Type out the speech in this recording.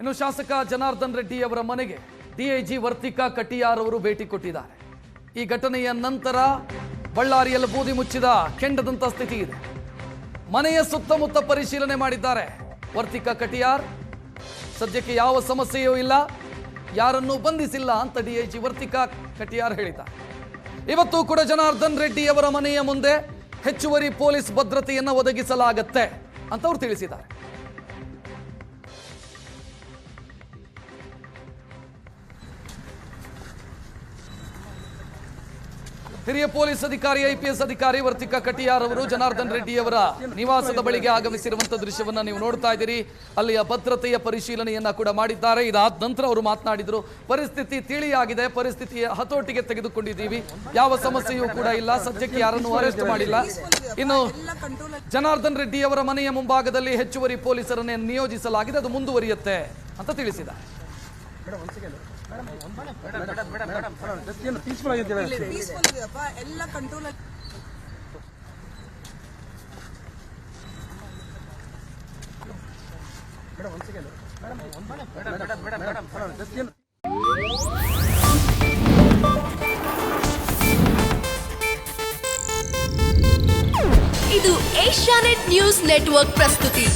ಇನ್ನು ಶಾಸಕ ಜನಾರ್ದನ್ ರೆಡ್ಡಿ ಅವರ ಮನೆಗೆ ಡಿಐಜಿ ವರ್ತಿಕಾ ಕಟಿಯಾರ್ ಅವರು ಭೇಟಿ ಕೊಟ್ಟಿದ್ದಾರೆ. ಈ ಘಟನೆಯ ನಂತರ ಬಳ್ಳಾರಿಯಲ್ಲಿ ಬೂದಿ ಮುಚ್ಚಿದ ಕೆಂಡದಂತ ಸ್ಥಿತಿ ಇದೆ. ಮನೆಯ ಸುತ್ತಮುತ್ತ ಪರಿಶೀಲನೆ ಮಾಡಿದ್ದಾರೆ ವರ್ತಿಕಾ ಕಟಿಯಾರ್. ಸದ್ಯಕ್ಕೆ ಯಾವ ಸಮಸ್ಯೆಯೂ ಇಲ್ಲ, ಯಾರನ್ನೂ ಬಂಧಿಸಿಲ್ಲ ಅಂತ ಡಿಐಜಿ ವರ್ತಿಕಾ ಕಟಿಯಾರ್ ಹೇಳಿದ್ದಾರೆ. ಇವತ್ತು ಕೂಡ ಜನಾರ್ದನ್ ರೆಡ್ಡಿ ಅವರ ಮನೆಯ ಮುಂದೆ ಹೆಚ್ಚುವರಿ ಪೊಲೀಸ್ ಭದ್ರತೆಯನ್ನು ಒದಗಿಸಲಾಗುತ್ತೆ ಅಂತ ಅವರು ತಿಳಿಸಿದ್ದಾರೆ. ಹಿರಿಯ ಪೊಲೀಸ್ ಅಧಿಕಾರಿ ಐಪಿಎಸ್ ಅಧಿಕಾರಿ ವರ್ತಿಕಾ ಕಟಿಯಾರ್ ಅವರು ಜನಾರ್ದನ್ ರೆಡ್ಡಿ ಅವರ ನಿವಾಸದ ಬಳಿಗೆ ಆಗಮಿಸಿರುವಂತಹ ದೃಶ್ಯವನ್ನ ನೀವು ನೋಡ್ತಾ ಇದ್ದೀರಿ. ಅಲ್ಲಿಯ ಭದ್ರತೆಯ ಪರಿಶೀಲನೆಯನ್ನ ಕೂಡ ಮಾಡಿದ್ದಾರೆ. ಇದಾದ ನಂತರ ಅವರು ಮಾತನಾಡಿದರು. ಪರಿಸ್ಥಿತಿ ತಿಳಿಯಾಗಿದೆ, ಪರಿಸ್ಥಿತಿಯ ಹತೋಟಿಗೆ ತೆಗೆದುಕೊಂಡಿದ್ದೀವಿ, ಯಾವ ಸಮಸ್ಯೆಯೂ ಕೂಡ ಇಲ್ಲ, ಸದ್ಯಕ್ಕೆ ಯಾರನ್ನು ಅರೆಸ್ಟ್ ಮಾಡಿಲ್ಲ. ಇನ್ನು ಜನಾರ್ದನ್ ರೆಡ್ಡಿ ಅವರ ಮನೆಯ ಮುಂಭಾಗದಲ್ಲಿ ಹೆಚ್ಚುವರಿ ಪೊಲೀಸರನ್ನೇ ನಿಯೋಜಿಸಲಾಗಿದೆ, ಅದು ಮುಂದುವರಿಯುತ್ತೆ ಅಂತ ತಿಳಿಸಿದ್ದಾರೆ. ಇದು ಏಷ್ಯಾನೆಟ್ ನ್ಯೂಸ್ ನೆಟ್ವರ್ಕ್ ಪ್ರಸ್ತುತಿ.